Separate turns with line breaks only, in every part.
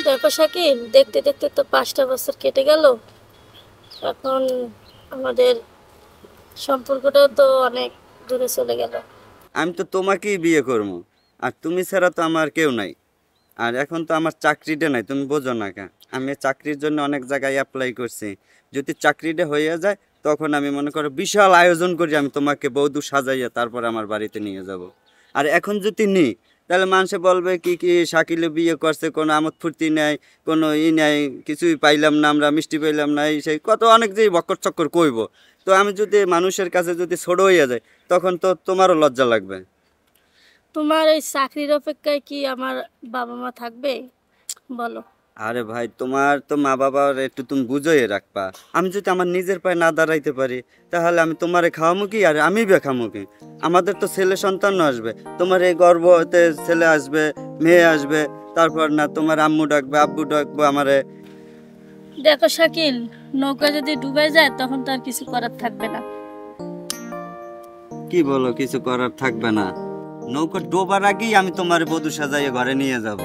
দেখো শাকিল, দেখতে দেখতে তো 5টা বছর কেটে গেল। এখন আমাদের সম্পর্কটাও তো অনেক দূরে চলে গেল।
আমি তো তোমাকেই বিয়ে করবো, আর তুমি ছাড়া তো আমার কেউ নাই। আর এখন তো আমার চাকরিটা নাই, তুমি বোঝো না কেন? আমি চাকরির জন্য অনেক জায়গায় অ্যাপ্লাই করছি। যদি চাকরিটা হয়ে যায়, তখন আমি মনে করো বিশাল আয়োজন করি, আমি তোমাকে বৌদু সাজাইয়া তারপর আমার বাড়িতে নিয়ে যাব। আর এখন যদি নিই, তাহলে মানুষে বলবে কি কি শাকিলে বিয়ে করছে, কোনো আমোদ ফুর্তি নেই, কোনো নেই, কিছুই পাইলাম না, আমরা মিষ্টি পাইলাম না, এই সেই কত অনেক যে বক্কর চক্কর কইব। তো আমি যদি মানুষের কাছে যদি ছোট হইয়া যাই, তখন তো তোমারও লজ্জা লাগবে।
তোমার এই চাকরির অপেক্ষায় কি আমার বাবা মা থাকবে বলো?
আরে ভাই, তোমার তো মা বাবার একটু তুমি বুঝোই রাখবা। আমি যদি আমার নিজের পায়ে না দাঁড়াইতে পারি, তাহলে আমি তোমারে খাওয়ামু কি আর আমি বে খামু কি? আমাদের তো ছেলে সন্তানও আসবে, তোমার এই গর্ভতে ছেলে আসবে, মেয়ে আসবে, তারপর না তোমার আম্মু ডাকবে, আব্বু ডাকবো আমারে।
দেখো শাকিল, নৌকা যদি ডুবে যায় তখন তো আর কিছু করার থাকবে না।
কি বলো কিছু করার থাকবে না? নৌকা ডোবার আগেই আমি তোমার বধূ সাজাইয়ে ঘরে নিয়ে যাব।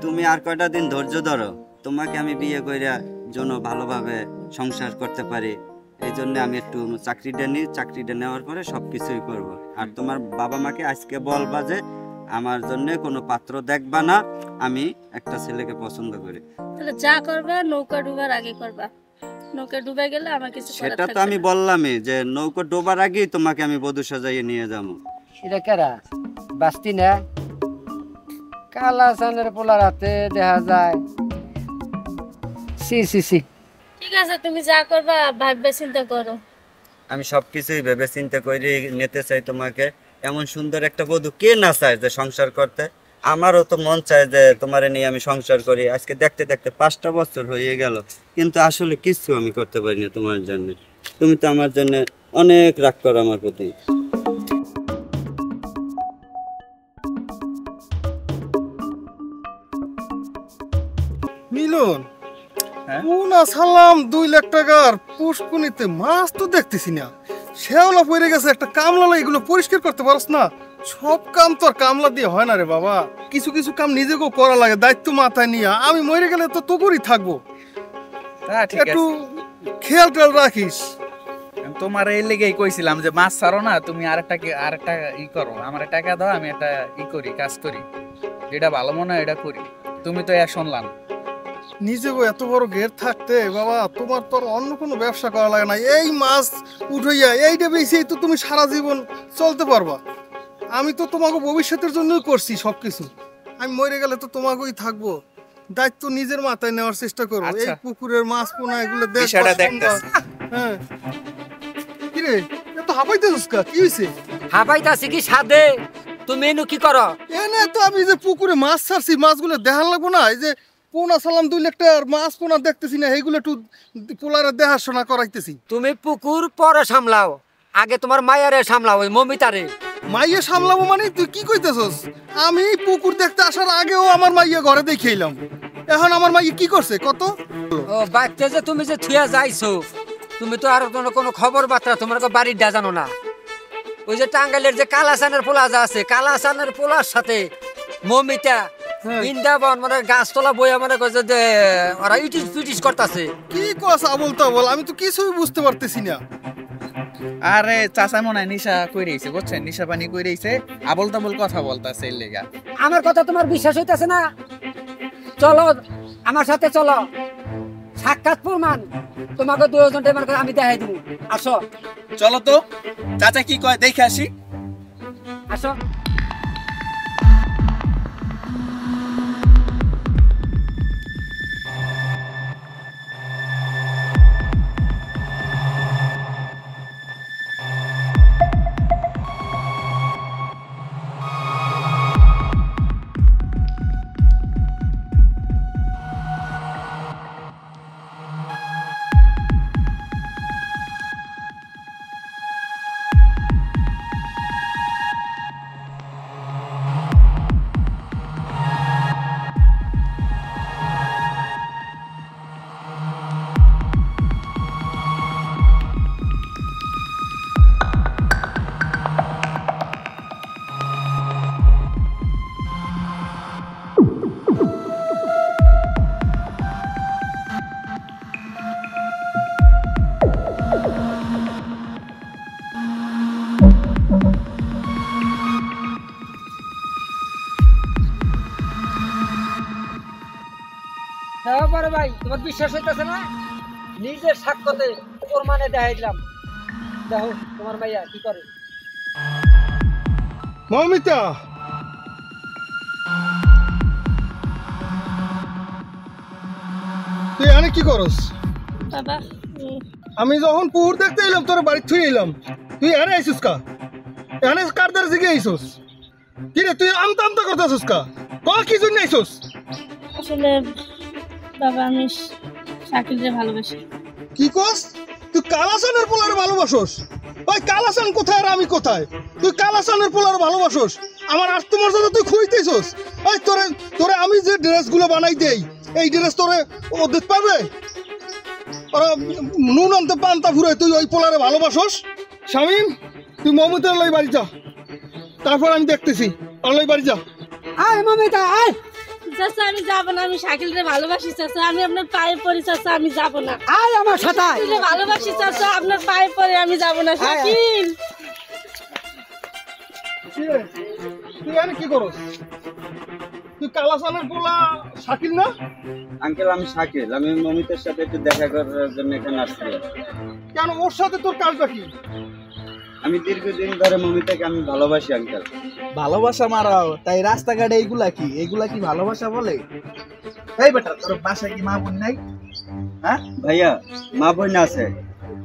তুমি আর কয়টা দিন ধৈর্য ধরো, তোমাকে আমি বিয়ে কইরা যেন ভালোভাবে সংসার করতে পারি। এই জন্য আমি একটু চাকরিটা নিই, চাকরিটা নেওয়ার পরে সব কিছুই করবো। আর তোমার বাবা মাকে আজকে বলবা যে আমার জন্য কোনো পাত্র দেখবা না, আমি একটা ছেলেকে পছন্দ করি।
তাহলে যা করবা নৌকা ডুবার আগে করবা। নৌকা ডুবে গেলে আমার কিছু করার
সেটা তো
থাকবে
আমি
না।
বললামই যে নৌকা ডোবার আগেই তোমাকে আমি বধূ সাজাইয়ে নিয়ে যাবো।
এটা কেরা বাস্তি না? কালা সানের পোলার হাতে দেখা যায়। C C C.
ঠিক আছে, তুমি যা করবা ভাববে চিন্তা করো।
আমি সবকিছুই ভেবে চিন্তা করে নিতে চাই তোমাকে। এমন সুন্দর একটা বধূ কে না চায় যে সংসার করতে? আমারও তো মন চায় যে তোমারে নিয়ে আমি সংসার করি। আজকে দেখতে দেখতে 5টা বছর হয়ে গেল, কিন্তু আসলে কিছু আমি করতে পারি না তোমার জন্য। তুমি তো আমার জন্য অনেক রাগ করো আমার প্রতি।
মিলন,
হ্যাঁ?
পুনা সালাম 2 লাখ টাকার পুষ্কুনিতে মাছ তো দেখতেছি না। শেওলা পড়ে গেছে, একটা কামলা এগুলো পরিষ্কার করতে পারস না? সব কাম তো আর কামলা দিয়ে হয় না রে বাবা। কিছু কিছু কাম নিজেকেও করা লাগে, দায়িত্ব মাথায় নিয়ে। আমি মরে গেলে তো তোরই থাকবো,
তা ঠিক
একটু
আছে।
খেয়াল টেয়াল রাখিস।
আমি তোমার এই লেগেই কইছিলাম যে মাছ ছাড়ো না, তুমি আরেকটা ই করো, আমার টাকা দাও, আমি একটা ই করি, কাজ করি, যেটা ভালো মনে হয় এটা করি। তুমি তো শুনলাম।
নিজেও এত বড় গেট থাকতে বাবা, তোমার তো আর অন্য কোনো ব্যবসা করা লাগে না। এই মাছ উঠাইয়া এইটা বেশি তো তুমি সারা জীবন চলতে পারবা। আমি তো তোমাকে ভবিষ্যতের জন্যই করছি সবকিছু। আমি মরে গেলে তো তোমাকেই থাকবো, দায়িত্ব নিজের মাথায় নেওয়ার চেষ্টা করবো। এই
আচ্ছা।
পুকুরের মাছ পোনা এগুলো
বিষয়টা
দেখবা।
দেখতেছি।
হ্যাঁ, কিরে এত হাঁপাইতেছিস কা? কি হয়েছে?
হাবাইতাছি কি সাদে? তুমি এনু কি করো?
এনে তো আমি যে পুকুরে মাছ ছাড়ছি, মাছগুলো দেখার লাগবো না? এই যে পোনা সালাম 2 লাখ টাকার মাছ পোনা দেখতেছি না, এইগুলো একটু পোলারে দেখাশোনা করাইতেছি।
তুমি পুকুর পরে সামলাও, আগে তোমার মায়ারে সামলাও, ওই মমিতারে।
মাইয়া সামলাবো মানে তুই কি কইতেছস? আমি পুকুর দেখতে আসার আগেও আমার মাইয়া ঘরে দেখে এলাম। এখন আমার মাইয়া কি করছে কত?
ও বাচ্চা যে তুমি যে থুয়া যাইছো, তুমি তো আর কোনো খবর বার্তা তোমার বাড়ির ডা জানো না। ওই যে টাঙ্গাইলের যে কালাসানের পোলা যা আছে, কালাসানের পোলার সাথে মমিতা বৃন্দাবন মানে গাছতলা বইয়া মানে কইছে যে ওরা ইটিস পিটিস করতেছে।
কি কস আবল তাবল? আমি তো কিছুই বুঝতে পারতেছি না।
আরে চাচা মনে হয় নিশা কই রইছে, বুঝছেন? নিশা পানি কই রইছে, আবল তাবল কথা বলতাছে এর লেগা।
আমার কথা তোমার বিশ্বাস হইতাছে না? চলো আমার সাথে চলো, সাক্ষাৎ প্রমাণ তোমাকে 2 জন আমি দেখাই দিব। আসো
চলো তো, চাচা কি কয় দেখে আসি।
আসো। ভাই তোমার বিশ্বাস হইতেছে না? নিজের সাক্ষ্যতে প্রমাণে দেখাই দিলাম। দেখো তোমার মাইয়া কি করে।
মৌমিতা, তুই এখানে কি করস?
বাবা
আমি যখন পুকুর দেখতে এলাম তোর বাড়ি থুই এলাম, তুই এখানে আইসুস কা? এখানে কার দ্বারা জিগে আইসুস? কি রে তুই আমতা আমতা করতেছিস কা? কি জন্য আইসুস?
আসলে বাবা আমি শাকিলকে ভালোবাসি।
কি কস? তুই কালাসানের পোলার ভালোবাসোস? ওই কালাসান কোথায় আর আমি কোথায়? তুই কালাসানের পোলার ভালোবাসোস, আমার আত্মমর্যাদা তুই খুঁজতেছস। ওই তোরে তোরে আমি যে ড্রেসগুলো বানাই দেই, এই ড্রেস তোরে ও দিতে পারবে? ওরা নুন আনতে পান্তা ফুরে তুই ওই পোলারে ভালোবাসোস? শামিম, তুই মমতার লই বাড়ি যা, তারপর আমি দেখতেছি। আর লই বাড়ি যা।
আয় মমিতা আয়।
চাচা আমি যাব না, আমি শাকিলকে ভালোবাসি চাচা, আমি আপনার পায়ে পড়ি চাচা, আমি যাব না।
আয় আমার সাথে আয়।
শাকিলকে ভালোবাসি চাচা, আপনার পায়ে পড়ে আমি যাব না। শাকিল
কি রে? তুই এখানে কি করস? তুই কালাসানের পোলা শাকিল না?
আঙ্কেল আমি শাকিল, আমি মমিতার সাথে একটু দেখা করার জন্য এখানে আসছিলাম।
কেন, ওর সাথে তোর কাজটা কি?
আমি দীর্ঘদিন ধরে মমিতাকে আমি ভালোবাসি আঙ্কেল।
ভালোবাসা মারাও, তাই রাস্তাঘাটে এগুলা কি ভালোবাসা বলে? এই বেটা, তোর বাসায় কি মা বোন নাই? হ্যাঁ
ভাইয়া, মা বোন আছে,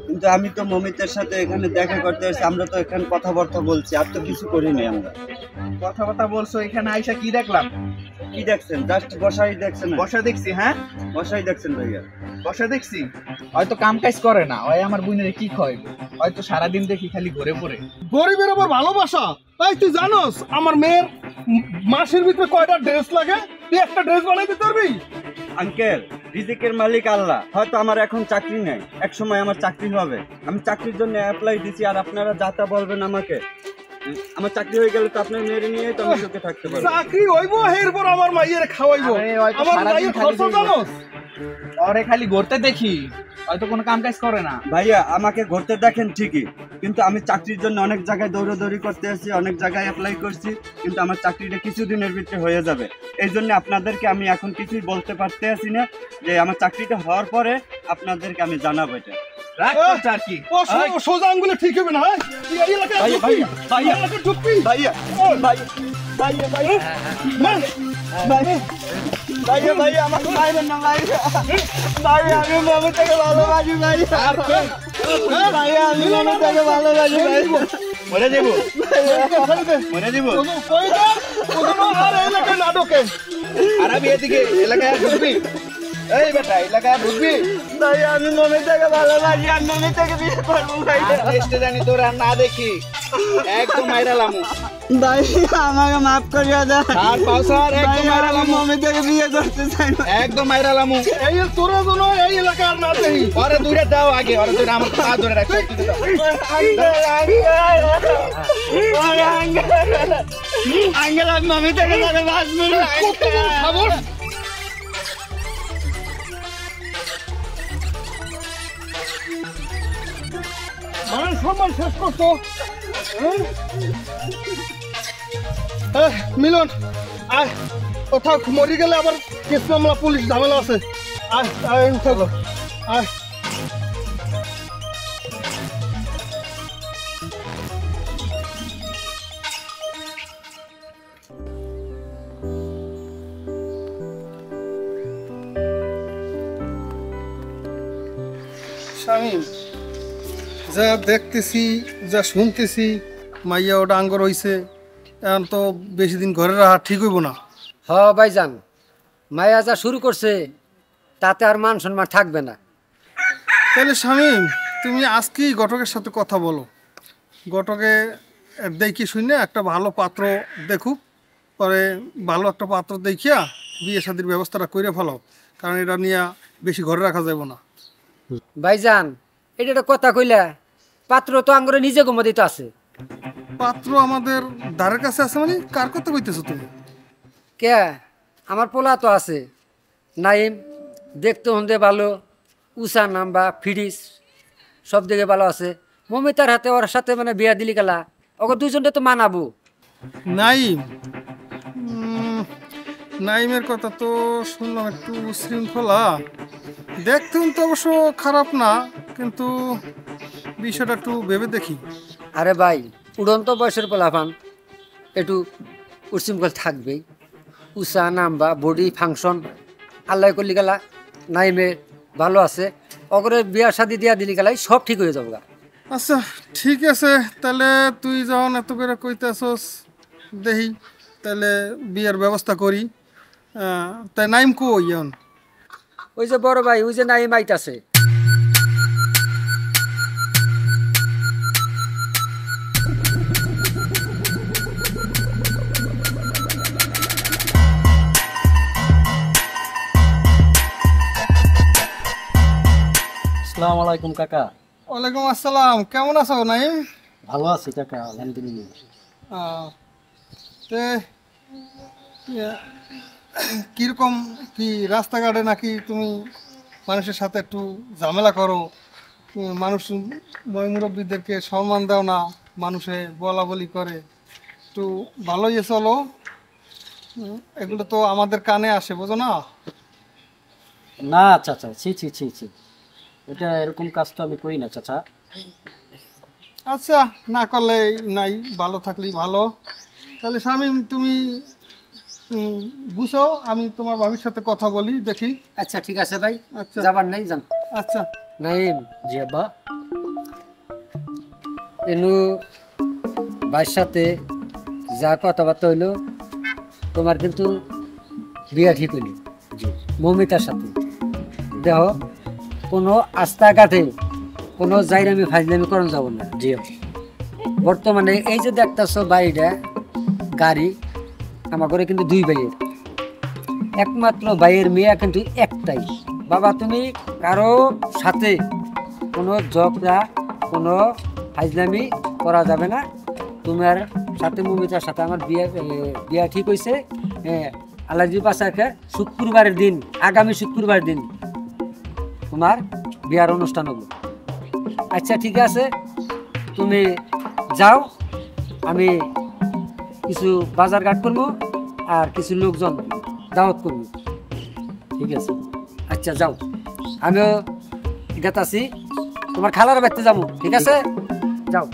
কিন্তু আমি তো মমিতার সাথে এখানে দেখা করতে এসেছি। আমরা তো এখানে কথাবার্তা বলছি, আর তো কিছু করিনি। আমরা
কথা বলছো, এখানে আইসা কি দেখলাম?
কি দেখছেন? জাস্ট বসাই দেখছেন?
বসা দেখছি। হ্যাঁ
বসাই দেখছেন ভাইয়া?
বসা দেখছি। হয়তো কাম কাজ করে না, ওই আমার বোনের কি খাওয়াইব? হয়তো সারাদিন দেখি খালি ঘুরে পড়ে।
গরিবের আবার ভালোবাসা? এই তুই জানোস আমার মেয়ের মাসের ভিতরে কয়টা ড্রেস লাগে? তুই একটা ড্রেস বানাই দিতে পারবি?
আঙ্কেল, রিজিকের মালিক আল্লাহ। হয়তো আমার এখন চাকরি নেই, এক সময় আমার চাকরি হবে। আমি চাকরির জন্য অ্যাপ্লাই দিছি, আর আপনারা যা তা বলবেন আমাকে। আমার চাকরি হয়ে গেলে তো আপনার মেয়ের নিয়ে তো আমি সুখে থাকতে পারবো।
চাকরি হইব, এরপর আমার মাইয়ের খাওয়াইবো।
আরে, হয়তো
আমার
সারাদিন
মাইয়ের
খালি
খরচ জানোস?
ওরে খালি ঘুরতে দেখি, হয়তো কোনো কাম কাজ করে না।
ভাইয়া, আমাকে ঘুরতে দেখেন ঠিকই, কিন্তু আমি চাকরির জন্য অনেক জায়গায় দৌড়াদৌড়ি করতে আসছি, অনেক জায়গায় অ্যাপ্লাই করছি, কিন্তু আমার চাকরিটা কিছুদিনের ভিতরে হয়ে যাবে। এই জন্য আপনাদেরকে আমি এখন কিছুই বলতে পারতে আছি না, যে আমার চাকরিটা হওয়ার পরে আপনাদেরকে আমি জানাবো এটা।
রাখ তোর চাকরি।
ও সোজা আঙ্গুলে ঠিক হবে না? হ্যাঁ? তুই এই এলাকায়
ভাইয়া,
ঢুকবি?
ভাইয়া,
এই এলাকায় ঢুকবি?
ভাইয়া, ভাইয়া, ভাইয়া, ভাইয়া,
মার।
ভাইয়া, ভাইয়া, আমাকে মারবেন না ভাইয়া। ভাইয়া, আমি মমতাকে ভালোবাসি ভাইয়া। ভাইয়া, আমি মমতাকে ভালোবাসি ভাইয়া। মরে যাবো, মরে যাবো।
কই যা? কোনো আর এই এলাকায় না ঢোকে।
আর আমি এদিকে এলাকায় ঢুকবি? এই বেটা, এলাকায় ঢুকবি?
ভাইয়া, আমি মমতাকে ভালোবাসি, আর মমতাকে বিয়ে করবো ভাইয়া।
টেস্টে জানি তোর আর না দেখি একদম মাইরালামু।
ভাইয়া, আমাকে মাফ করিয়া দাও।
আর পাউসার একদম
ভাইয়া, আমি
মাইরালামু,
মমতাকে বিয়ে করতে চাই না।
একদম মাইরালামু।
এই তোরা যেন এই এলাকায় আর না দেখি।
ওরে দূরে দাও আগে, ওরে দূরে আমার পা ধরে রাখো।
আঙ্কেল, আমি মমতাকে ভালোবাসবো না।
কত বড় সাহস! মান সম্মান শেষ করতো। মিলন আয়, কোথাও মরি গেলে আবার কেস মামলা পুলিশ ঝামেলা আছে। আয় আয় থাকো, আয়। শামিম, যা দেখতেছি, যা শুনতেছি, মাইয়া ওটা আঙ্গর হইছে, এখন তো বেশি দিন ঘরে রাখা ঠিক হইব না।
হ ভাইজান, মায়া যা শুরু করছে তাতে আর মান সম্মান থাকবে না।
তাহলে শামিম, তুমি আজকেই ঘটকের সাথে কথা বলো। ঘটকে দেখি শুনে একটা ভালো পাত্র দেখুক, পরে ভালো একটা পাত্র দেখিয়া বিয়ে শাদির ব্যবস্থাটা করে ফেলো, কারণ এটা নিয়ে বেশি ঘরে রাখা যাবে না।
ভাইজান, এটা একটা কথা কইলা, পাত্র তো আঙ্গুরে নিজে গমদিত আছে।
পাত্র আমাদের দ্বারের কাছে আছে মানে? কার কথা কইতেছো তুমি?
কে, আমার পোলা তো আছে নাইম, দেখতে হন্দে ভালো, উষা নাম্বা ফিডিস সব দিকে ভালো আছে। মমিতার হাতে ওর সাথে মানে বিয়া দিলি গেলা, ওকে দুজনটা তো মানাবো।
নাই, নাইমের কথা তো শুনলাম একটু উচ্ছৃঙ্খলা, দেখতেও তো অবশ্য খারাপ না, কিন্তু বিষয়টা একটু ভেবে দেখি।
আরে ভাই, উড়ন্ত বয়সের পোলাপান একটু উচ্ছৃঙ্খল থাকবেই। উষা নাম্বা বডি ফাংশন আল্লাহ করলি গেলা নাইমে ভালো আছে, অগরে বিয়া শাদি দিয়া দিলি গেলাই সব ঠিক হয়ে যাবো গা।
আচ্ছা ঠিক আছে, তাহলে তুই যখন এত করে কইতেছস দেখি তাহলে বিয়ের ব্যবস্থা করি। তাই নাইম কই এখন?
ওই যে বড় ভাই, ওই যে নাইম আইতাছে।
আসসালামু আলাইকুম কাকা।
ওয়ালাইকুম আসসালাম, কেমন আছো নাইম?
ভালো আছি কাকা, আলহামদুলিল্লাহ।
তে কিরকম কি রাস্তাঘাটে নাকি তুমি মানুষের সাথে একটু ঝামেলা করো, মানুষ মুরব্বীদেরকে সম্মান দাও না, মানুষে বলা বলি করে, একটু ভালোই চলো। এগুলো তো আমাদের কানে আসে, বোঝো না?
না চাচা, ছি ছি ছি ছি, এটা এরকম কাজ তো আমি করি না চাচা।
আচ্ছা, না করলে নাই, ভালো থাকলেই ভালো। তাহলে শামীম তুমি বুঝো, আমি তোমার ভাবির সাথে কথা বলি দেখি।
আচ্ছা ঠিক আছে ভাই,
আচ্ছা
যাবার নাই যান।
আচ্ছা
নাইম
জি আব্বা।
এনু ভাইয়ের সাথে যা কথাবার্তা হইলো, তোমার কিন্তু বিয়া ঠিক হইল মমিতার সাথে। দেহ কোনো রাস্তাঘাটে কোনো জাইরামি ফাইজলামি করন যাব না।
জি
বর্তমানে এই যে দেখতেছো বাড়িটা, গাড়ি আমার ঘরে কিন্তু দুই ভাইয়ের, একমাত্র ভাইয়ের মেয়ে কিন্তু একটাই। বাবা তুমি কারো সাথে কোনো ঝগড়া কোনো ফাইজলামি করা যাবে না। তোমার সাথে মমিতার সাথে আমার বিয়া ঠিক হয়েছে। আল্লাহজি পাশাকে শুক্রবারের দিন, আগামী শুক্রবার দিন তোমার বিয়ার অনুষ্ঠান হলো। আচ্ছা ঠিক আছে, তুমি যাও, আমি কিছু বাজার ঘাট করবো আর কিছু লোকজন দাওয়াত করবো।
ঠিক আছে।
আচ্ছা যাও, আমিও এটাতে আছি, তোমার খালার বাড়িতে যাবো। ঠিক আছে, যাও।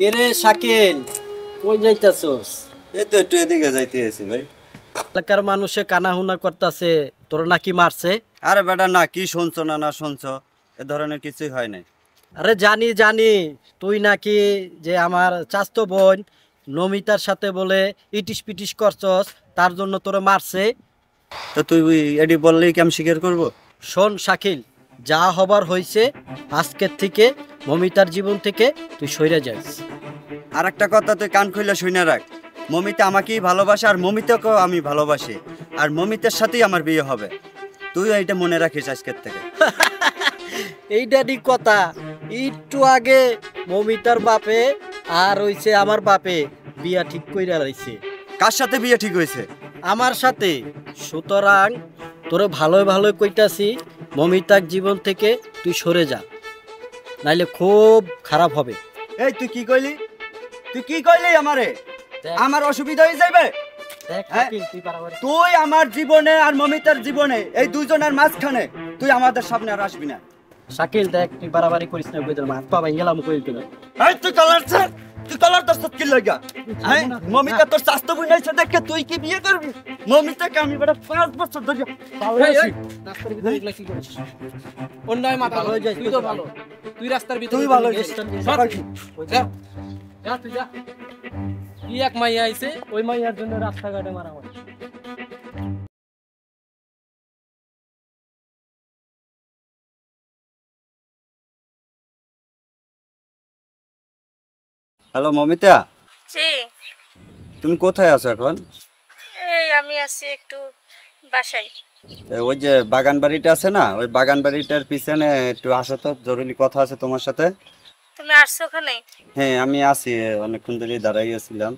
এরে শাকিল, কই যাইতাছস?
এই তো একটু এদিকে যাইতে আছি ভাই।
এলাকার মানুষে কানাহুনা করতেছে তোর নাকি মারছে।
আরে বেটা, না কি শুনছো না না শুনছো, এ ধরনের কিছুই হয় নাই।
আরে জানি জানি, তুই নাকি যে আমার চাস্তো বোন নমিতার সাথে বলে ইটিস পিটিস করছস, তার জন্য তোরে মারছে।
তো তুই এডি বললেই কি আমি স্বীকার করবো?
শোন শাকিল, যা হবার হয়েছে, আজকের থেকে মমিতার জীবন থেকে তুই সইরে যাস।
আর একটা কথা তুই কান খুলে শুনে রাখ, মমিতা আমাকেই ভালোবাসে আর মমিতাকেও আমি ভালোবাসি, আর মমিতার সাথেই আমার বিয়ে হবে। তুই এইটা মনে রাখিস আজকের থেকে।
এইটারই কথা, একটু আগে মমিতার বাপে আর হইছে আমার বাপে বিয়া ঠিক কইরা রইছে।
কার সাথে বিয়ে ঠিক হয়েছে?
আমার সাথে। সুতরাং তোরে ভালোই ভালোই কইতাছি, মমিতার জীবন থেকে তুই সরে যা, নাইলে খুব খারাপ হবে।
এই তুই কি কইলি? তুই কি কইলি আমারে? আমার অসুবিধা হয়ে যাবে।
দেখ
হ্যাঁ?
শাকিল, তুই বাড়াবাড়ি
তুই আমার জীবনে আর মমিতার জীবনে, এই দুইজনের মাঝখানে তুই আমাদের সামনে আর আসবি না।
শাকিল দেখ, তুই বাড়াবাড়ি করিস না, কই দিলাম হাত পা ভাঙলাম কই দিলাম।
এই তুই কলার স্যার, তুই কলার দস্ত কি লাগা? হ্যাঁ, মমিতা তোর স্বাস্থ্য বুঝাইছে দেখে তুই কি বিয়ে করবি? মমিতাকে আমি বড় 5 বছর ধরে
রাস্তার ভিতরে এগুলা কি করিস? অন্যায় মাথা
ভালো হয়ে যাস,
তুই তো ভালো, তুই রাস্তার ভিতরে
তুই ভালো
এগুলা
হয়েছিস।
সর। যা, যা তুই যা। কি এক মাইয়া আইছে, ওই মাইয়ার জন্য রাস্তাঘাটে মারামারি।
হ্যালো মমিতা,
জি,
তুমি কোথায় আছো এখন?
এই আমি আছি একটু বাসায়।
ওই যে বাগান বাড়িটা আছে না, ওই বাগান বাড়িটার পিছনে একটু আসো তো, জরুরি কথা আছে তোমার সাথে।
তুমি আসছো ওখানে?
হ্যাঁ আমি আছি, অনেকক্ষণ ধরে দাঁড়াইয়াছিলাম,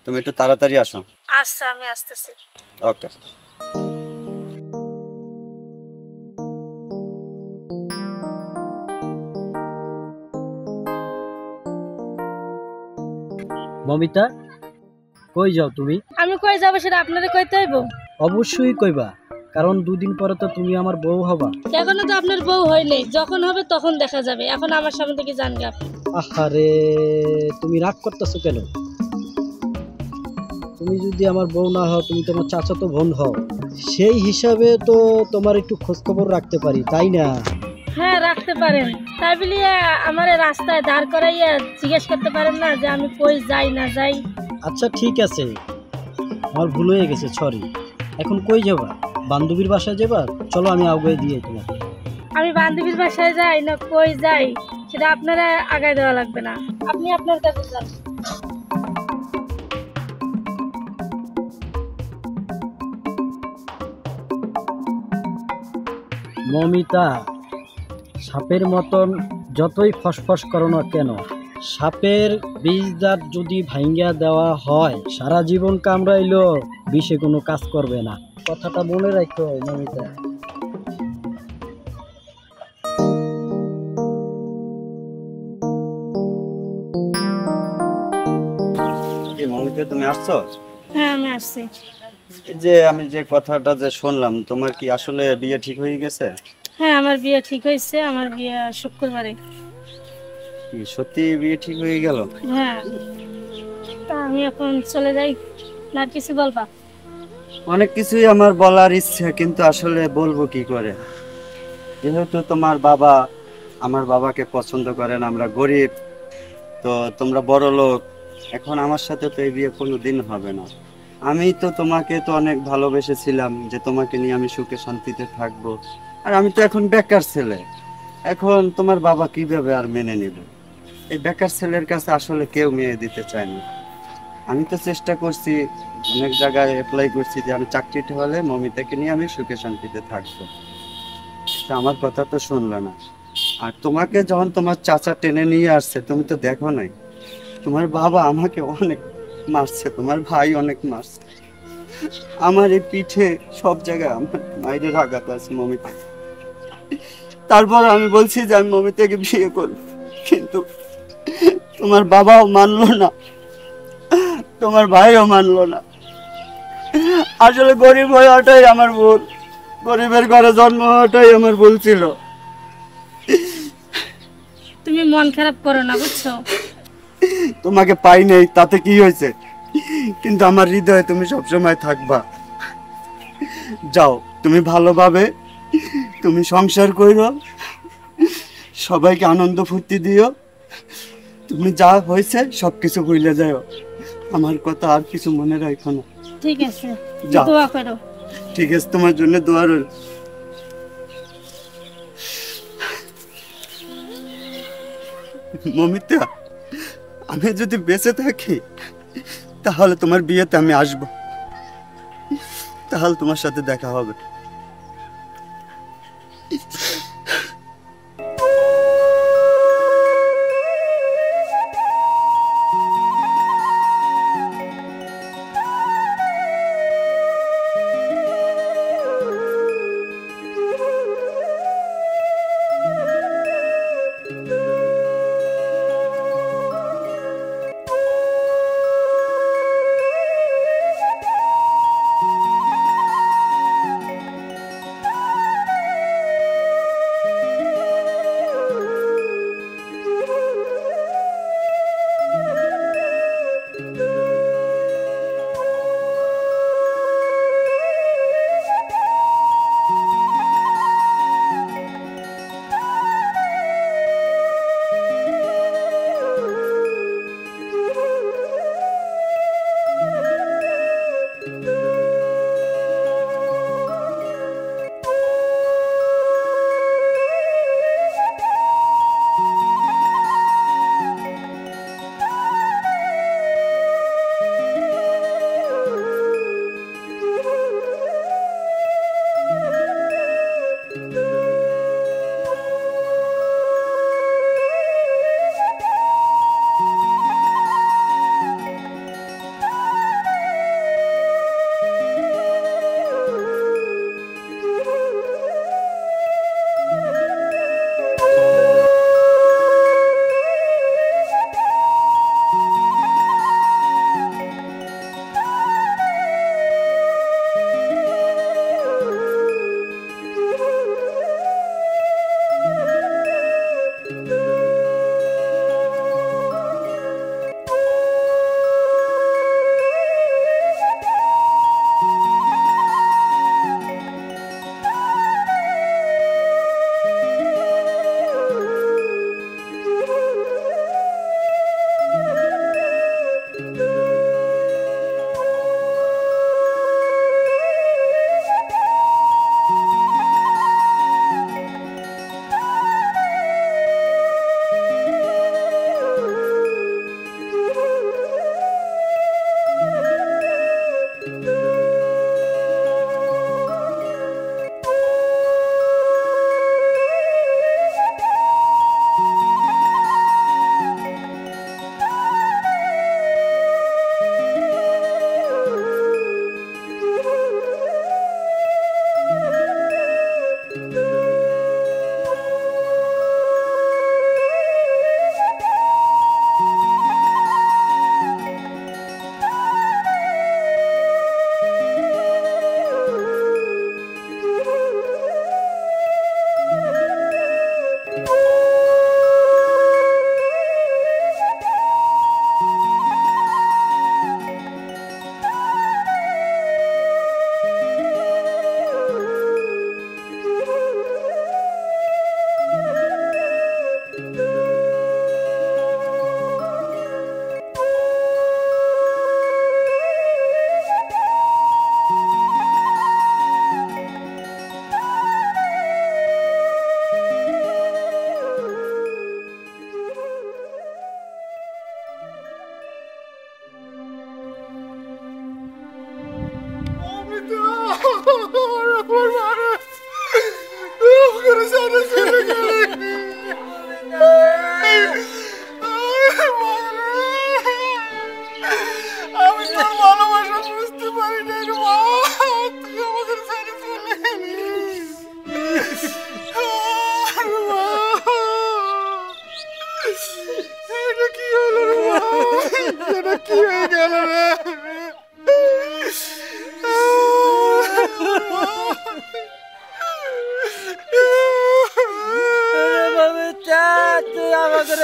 তুমি একটু তাড়াতাড়ি আসো।
আচ্ছা, আমি আসতেছি।
ওকে।
মমিতা, কই যাও তুমি?
আমি কই যাবো সেটা আপনারে কইতে হইব?
অবশ্যই কইবা, কারণ দুদিন পরে তো তুমি আমার বউ হবা।
এখনো তো আপনার বউ হয় নাই, যখন হবে তখন দেখা যাবে, এখন আমার সামনে থেকে যান গা আপনি।
আহারে, তুমি রাগ করতেছো কেন? তুমি যদি আমার বউ না হও, তুমি তোমার চাচাতো বোন হও, সেই হিসাবে তো তোমার একটু খোঁজ খবর রাখতে পারি, তাই না?
হ্যাঁ, রাখতে পারেন। তাই বলিয়া আমার রাস্তায় দাঁড় করাইয়া জিজ্ঞেস করতে পারেন না যে আমি কই যাই না যাই।
আচ্ছা ঠিক আছে, আমার ভুল হয়ে গেছে, সরি। এখন কই যাবা? বান্ধবীর বাসায় যাবা? চলো আমি আগে দিয়ে তোমাকে।
আমি বান্ধবীর বাসায় যাই না কই যাই সেটা আপনারা আগায় দেওয়া লাগবে না, আপনি আপনার কাছে যান।
মমিতা, সাপের মতন যতই ফসফস করো না কেন, সাপের বীজদার যদি ভাঙ্গা দেওয়া হয়, সারা জীবন কামড়াইলো বিষে কোনো কাজ করবে না। কথাটা মনে রাখো মমিতা।
কি মমিতা, তুমি আসছো?
হ্যাঁ, আমি আসছি।
এই যে আমি যে কথাটা যে শুনলাম, তোমার কি আসলে বিয়ে ঠিক হয়ে গেছে?
হ্যাঁ, আমার বিয়ে ঠিক হয়েছে, আমার বিয়ে শুক্রবারে।
কি সত্যি বিয়ে ঠিক হয়ে গেল?
হ্যাঁ, তা আমি এখন চলে যাই না, আর কিছু বলবা?
অনেক কিছুই আমার বলার ইচ্ছে, কিন্তু আসলে বলবো কি করে, যেহেতু তোমার বাবা আমার বাবাকে পছন্দ করেন, আমরা গরিব, তো তোমরা বড় লোক, এখন আমার সাথে তো এই বিয়ে কোনোদিন হবে না। আমি তো তোমাকে তো অনেক ভালোবেসেছিলাম যে তোমাকে নিয়ে আমি সুখে শান্তিতে থাকবো, আর আমি তো এখন বেকার ছেলে, এখন তোমার বাবা কিভাবে আর মেনে নিবে? এই বেকার ছেলের কাছে আসলে কেউ মেয়ে দিতে চায় না। আমি তো চেষ্টা করছি, অনেক জায়গায় অ্যাপ্লাই করছি যে আমি চাকরিটা হলে মমিতাকে নিয়ে আমি সুখে শান্তিতে থাকবো, তা আমার কথা তো শুনলো না। আর তোমাকে যখন তোমার চাচা টেনে নিয়ে আসছে, তুমি তো দেখো নাই, তোমার বাবা আমাকে অনেক মারছে, তোমার ভাই অনেক মারছে, আমার এই পিঠে সব জায়গায় আমার মায়ের আঘাত আছে মমিতা। তারপর আমি বলছি যে আমি মমিতাকে বিয়ে করব, কিন্তু তোমার বাবাও মানলো না, তোমার ভাইও মানলো না। আসলে গরিব হওয়াটাই আমার ভুল, গরিবের ঘরে জন্ম হওয়াটাই আমার ভুল ছিল।
তুমি মন খারাপ করো না, বুঝছো?
তোমাকে পাই নেই তাতে কি হয়েছে, কিন্তু আমার হৃদয়ে তুমি সবসময় থাকবা। যাও, তুমি ভালোভাবে তুমি সংসার করো, সবাইকে আনন্দ ফুর্তি দিও, তুমি যা হয়েছে সবকিছু ভুলে যাও, আমার কথা আর কিছু মনে রাখো না।
ঠিক আছে,
যাও।
দোয়া করো।
ঠিক আছে, তোমার জন্য দোয়া রইল। মমিতা, আমি যদি বেঁচে থাকি তাহলে তোমার বিয়েতে আমি আসব, তাহলে তোমার সাথে দেখা হবে।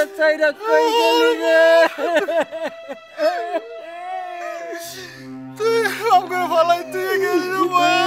আমারে চাইরা কই গেলি রে
তুই আমাকে ফালাই তুই গেলি রে মা